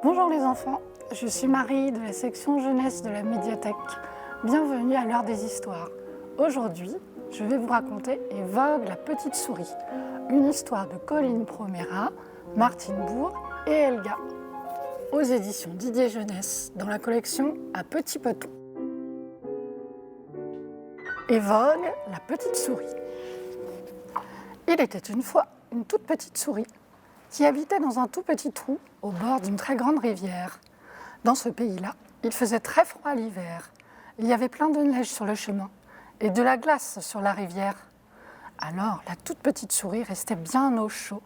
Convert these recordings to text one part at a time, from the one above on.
Bonjour les enfants, je suis Marie de la section jeunesse de la médiathèque. Bienvenue à l'heure des histoires. Aujourd'hui, je vais vous raconter Vogue la petite souris, une histoire de Colline Promera, Martine Bourg et Elga, aux éditions Didier Jeunesse, dans la collection À Petit Poton. Vogue la petite souris. Il était une fois une toute petite souris qui habitait dans un tout petit trou au bord d'une très grande rivière. Dans ce pays-là, il faisait très froid l'hiver. Il y avait plein de neige sur le chemin et de la glace sur la rivière. Alors, la toute petite souris restait bien au chaud,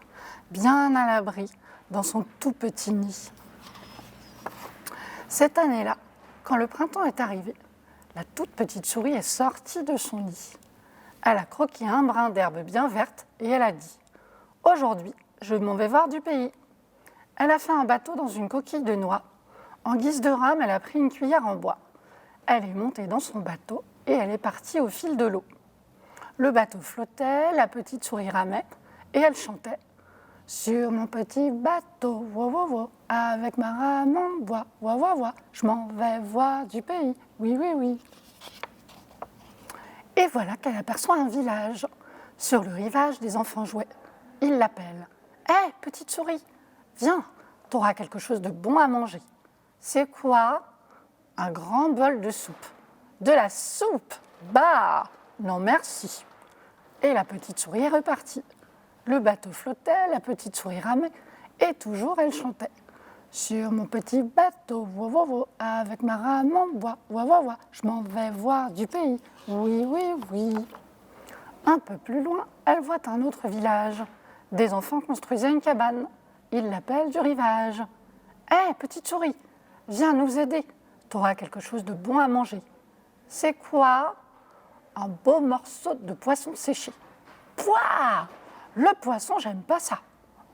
bien à l'abri, dans son tout petit nid. Cette année-là, quand le printemps est arrivé, la toute petite souris est sortie de son nid. Elle a croqué un brin d'herbe bien verte et elle a dit « Aujourd'hui, je m'en vais voir du pays ». Elle a fait un bateau dans une coquille de noix. En guise de rame, elle a pris une cuillère en bois. Elle est montée dans son bateau et elle est partie au fil de l'eau. Le bateau flottait, la petite souris ramait et elle chantait « Sur mon petit bateau, wo, wo, wo, avec ma rame en bois, wo, wo, wo, je m'en vais voir du pays, oui, oui, oui ». Et voilà qu'elle aperçoit un village. Sur le rivage, des enfants jouaient. Ils l'appellent. « Hé, petite souris, viens, t'auras quelque chose de bon à manger. » C'est quoi ? Un grand bol de soupe. De la soupe ? Bah, non merci. Et la petite souris est repartie. Le bateau flottait, la petite souris ramait, et toujours elle chantait. Sur mon petit bateau, wo, wo, wo, avec ma rame en bois, wo, wo, wo, je m'en vais voir du pays, oui, oui, oui. Un peu plus loin, elle voit un autre village. Des enfants construisaient une cabane. Ils l'appellent du rivage. « Hé, petite souris, viens nous aider. T'auras quelque chose de bon à manger. » C'est quoi ? Un beau morceau de poisson séché. Pouah ! Le poisson, j'aime pas ça.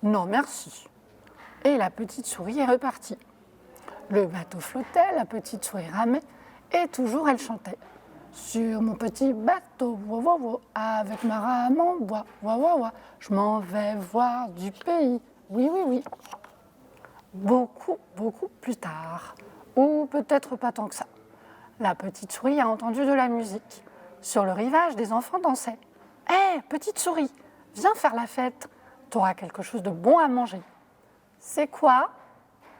Non, merci. Et la petite souris est repartie. Le bateau flottait, la petite souris ramait, et toujours elle chantait. Sur mon petit bateau, wo, wo, wo, avec ma rame en bois, wo, wo, wo, je m'en vais voir du pays, oui, oui, oui. Beaucoup, beaucoup plus tard, ou peut-être pas tant que ça, la petite souris a entendu de la musique. Sur le rivage, des enfants dansaient. « Hé, petite souris, viens faire la fête, t'auras quelque chose de bon à manger. » C'est quoi ?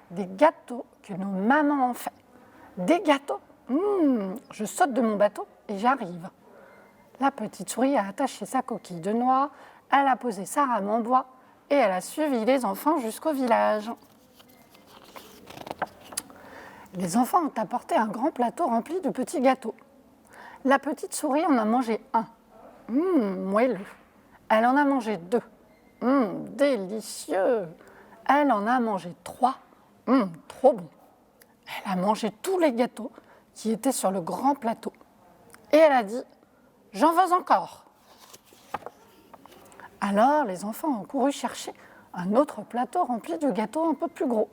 Des gâteaux que nos mamans ont fait. Des gâteaux ? Je saute de mon bateau et j'arrive. La petite souris a attaché sa coquille de noix, elle a posé sa rame en bois et elle a suivi les enfants jusqu'au village. Les enfants ont apporté un grand plateau rempli de petits gâteaux. La petite souris en a mangé un. Moelleux. Elle en a mangé deux. Délicieux. Elle en a mangé trois. Trop bon. Elle a mangé tous les gâteaux qui étaient sur le grand plateau. Et elle a dit « J'en veux encore !» Alors les enfants ont couru chercher un autre plateau rempli de gâteaux un peu plus gros.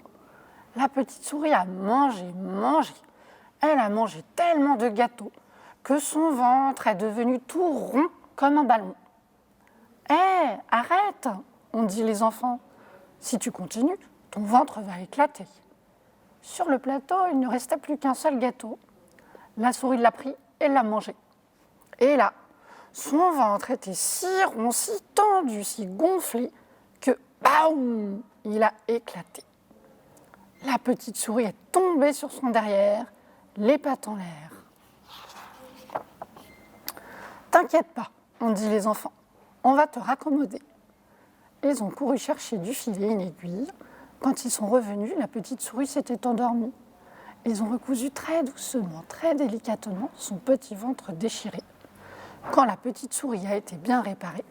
La petite souris a mangé. Elle a mangé tellement de gâteaux que son ventre est devenu tout rond comme un ballon. « Hé, arrête !» ont dit les enfants. « Si tu continues, ton ventre va éclater. » Sur le plateau, il ne restait plus qu'un seul gâteau. La souris l'a pris et l'a mangé. Et là, son ventre était si rond, si tendu, si gonflé que baoum, il a éclaté. La petite souris est tombée sur son derrière, les pattes en l'air. « T'inquiète pas, ont dit les enfants, on va te raccommoder. » Ils ont couru chercher du filet, une aiguille. Quand ils sont revenus, la petite souris s'était endormie. Ils ont recousu très doucement, très délicatement son petit ventre déchiré. Quand la petite souris a été bien réparée,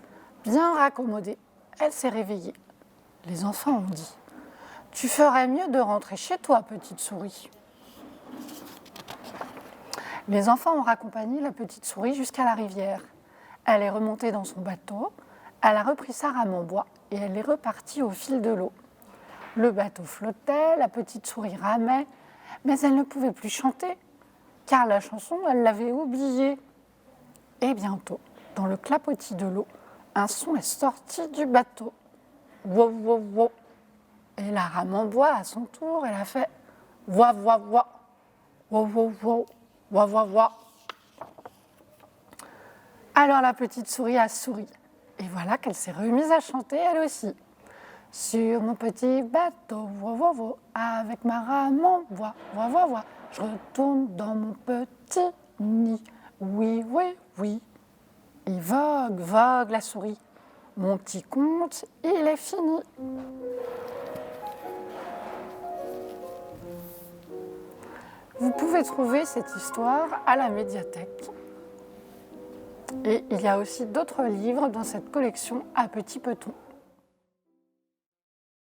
bien raccommodée, elle s'est réveillée. Les enfants ont dit « Tu ferais mieux de rentrer chez toi, petite souris. » Les enfants ont raccompagné la petite souris jusqu'à la rivière. Elle est remontée dans son bateau, elle a repris sa rame en bois et elle est repartie au fil de l'eau. Le bateau flottait, la petite souris ramait, mais elle ne pouvait plus chanter, car la chanson, elle l'avait oubliée. Et bientôt, dans le clapotis de l'eau, un son est sorti du bateau. Wow, wow, wow. Et là, rame en bois, à son tour, elle a fait voix, voix, voix, voix, voix, voix, voix, voix, voix. Alors la petite souris a souri. Et voilà qu'elle s'est remise à chanter elle aussi. Sur mon petit bateau, voix, voix, voix, avec ma rame en bois, voix, voix, voix, je retourne dans mon petit nid. Oui, oui, oui. Et vogue, vogue la souris. Mon petit conte, il est fini. Vous pouvez trouver cette histoire à la médiathèque. Et il y a aussi d'autres livres dans cette collection à Petit Peton.